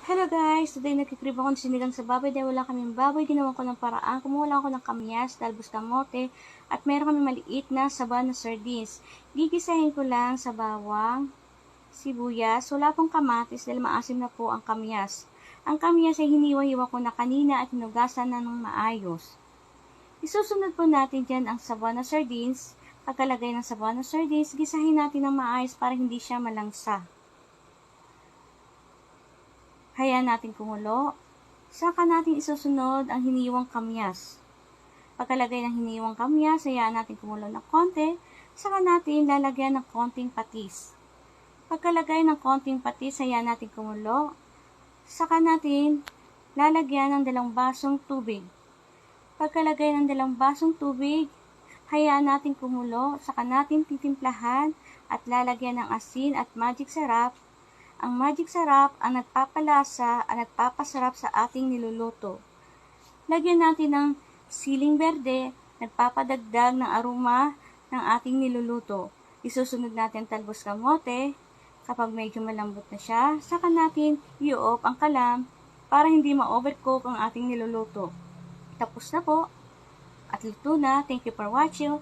Hello guys! Today nagkikrib ako ng sinigang sa baboy dahil wala kaming baboy. Ginawa ko ng paraan. Kumuha lang ako ng kamyas, talbos kamote, at meron kami maliit na saba na sardines. Gigisahin ko lang sa bawang, sibuyas, wala pong kamatis dahil maasim na po ang kamyas. Ang kamyas ay hiniwa-hiwa ko na kanina at hinugasan na ng maayos. Isusunod po natin dyan ang saba na sardines. Pagkalagay ng saba na sardines, gisahin natin ng maayos para hindi siya malangsa. Hayaan natin kumulo. Saka natin isusunod ang hiniwang kamyas. Pagkalagay ng hiniwang kamyas, hayaan natin kumulo ng konti. Saka natin lalagyan ng konting patis. Pagkalagay ng konting patis, hayaan natin kumulo. Saka natin lalagyan ng 2 basong tubig. Pagkalagay ng 2 basong tubig, hayaan natin kumulo. Saka natin titimplahan at lalagyan ng asin at magic sarap. Ang magic sarap ang nagpapalasa at nagpapasarap sa ating niluluto. Lagyan natin ng siling berde, nagpapadagdag ng aroma ng ating niluluto. Isusunod natin talbos kamote. Kapag medyo malambot na siya, saka natin i-off ang kalam para hindi ma-overcook ang ating niluluto. Tapos na po at luto na. Thank you for watching.